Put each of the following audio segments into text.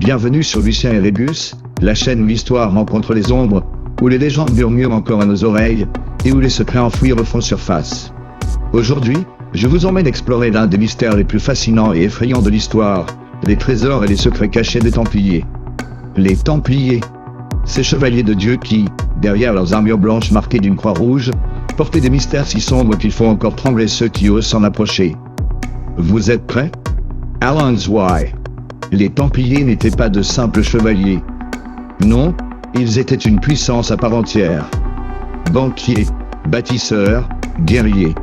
Bienvenue sur Lucien et Rébus, la chaîne où l'histoire rencontre les ombres, où les légendes murmurent encore à nos oreilles, et où les secrets enfouis refont surface. Aujourd'hui, je vous emmène explorer l'un des mystères les plus fascinants et effrayants de l'histoire, les trésors et les secrets cachés des Templiers. Les Templiers, ces chevaliers de Dieu qui, derrière leurs armures blanches marquées d'une croix rouge, portaient des mystères si sombres qu'ils font encore trembler ceux qui osent s'en approcher. Vous êtes prêts? Alan's Why. Les Templiers n'étaient pas de simples chevaliers. Non, ils étaient une puissance à part entière. Banquiers, bâtisseurs, guerriers.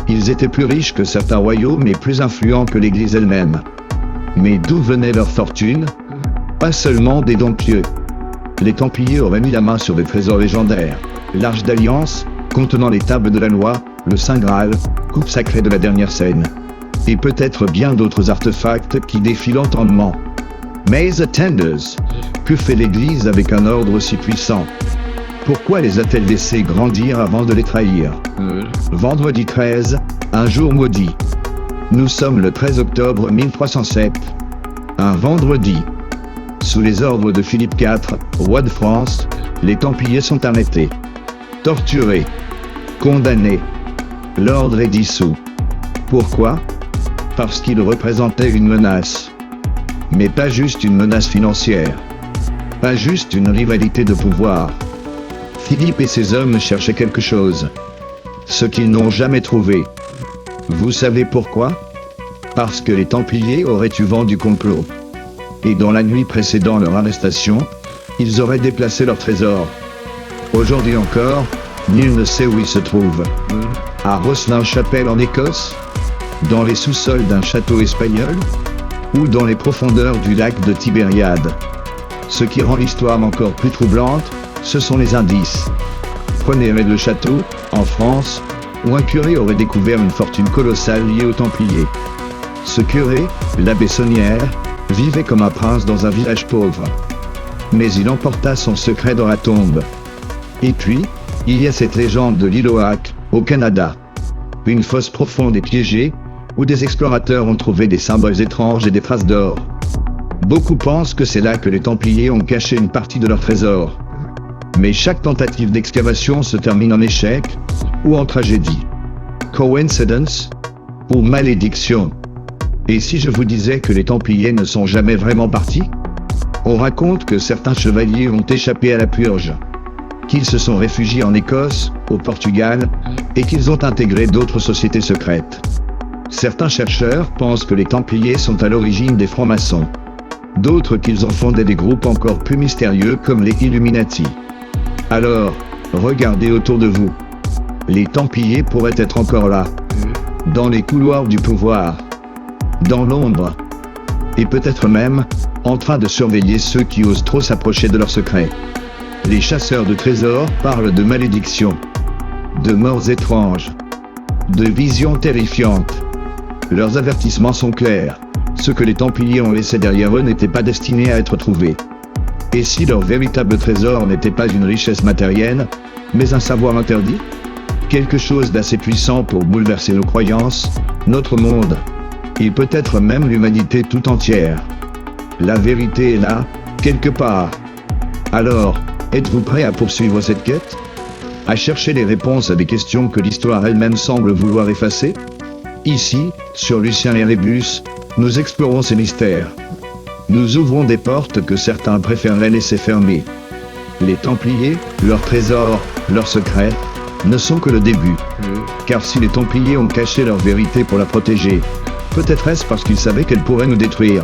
Ils étaient plus riches que certains royaumes et plus influents que l'Église elle-même. Mais d'où venait leur fortune? Pas seulement des dons pieux. Les Templiers auraient mis la main sur des trésors légendaires. L'Arche d'Alliance, contenant les tables de la loi, le Saint Graal, coupe sacrée de la dernière scène. Et peut-être bien d'autres artefacts qui défient l'entendement. Mais attendez, que fait l'Église avec un ordre aussi puissant? Pourquoi les a-t-elle laissés grandir avant de les trahir? Vendredi 13, un jour maudit. Nous sommes le 13 octobre 1307. Un vendredi. Sous les ordres de Philippe IV, roi de France, les Templiers sont arrêtés, torturés, condamnés. L'ordre est dissous. Pourquoi? Parce qu'ils représentaient une menace. Mais pas juste une menace financière. Pas juste une rivalité de pouvoir. Philippe et ses hommes cherchaient quelque chose. Ce qu'ils n'ont jamais trouvé. Vous savez pourquoi? Parce que les Templiers auraient eu vent du complot. Et dans la nuit précédant leur arrestation, ils auraient déplacé leur trésor. Aujourd'hui encore, nul ne sait où il se trouve. À Rosslyn-Chapelle en Écosse? Dans les sous-sols d'un château espagnol? Ou dans les profondeurs du lac de Tibériade? Ce qui rend l'histoire encore plus troublante, ce sont les indices. Prenez le château, en France, où un curé aurait découvert une fortune colossale liée aux Templiers. Ce curé, l'abbé Saunière, vivait comme un prince dans un village pauvre. Mais il emporta son secret dans la tombe. Et puis, il y a cette légende de l'île Oahu, au Canada. Une fosse profonde et piégée, où des explorateurs ont trouvé des symboles étranges et des traces d'or. Beaucoup pensent que c'est là que les Templiers ont caché une partie de leur trésor. Mais chaque tentative d'excavation se termine en échec, ou en tragédie. Coincidence? Ou malédiction? Et si je vous disais que les Templiers ne sont jamais vraiment partis? On raconte que certains chevaliers ont échappé à la purge, qu'ils se sont réfugiés en Écosse, au Portugal, et qu'ils ont intégré d'autres sociétés secrètes. Certains chercheurs pensent que les Templiers sont à l'origine des francs-maçons. D'autres qu'ils ont fondé des groupes encore plus mystérieux comme les Illuminati. Alors, regardez autour de vous. Les Templiers pourraient être encore là, dans les couloirs du pouvoir, dans l'ombre, et peut-être même, en train de surveiller ceux qui osent trop s'approcher de leurs secrets. Les chasseurs de trésors parlent de malédictions, de morts étranges, de visions terrifiantes. Leurs avertissements sont clairs. Ce que les Templiers ont laissé derrière eux n'était pas destiné à être trouvé. Et si leur véritable trésor n'était pas une richesse matérielle, mais un savoir interdit? Quelque chose d'assez puissant pour bouleverser nos croyances, notre monde, et peut-être même l'humanité tout entière. La vérité est là, quelque part. Alors, êtes-vous prêt à poursuivre cette quête? À chercher les réponses à des questions que l'histoire elle-même semble vouloir effacer? Ici, sur Lucien et Rébus, nous explorons ces mystères. Nous ouvrons des portes que certains préféreraient laisser fermées. Les Templiers, leurs trésors, leurs secrets, ne sont que le début. Car si les Templiers ont caché leur vérité pour la protéger, peut-être est-ce parce qu'ils savaient qu'elle pourrait nous détruire.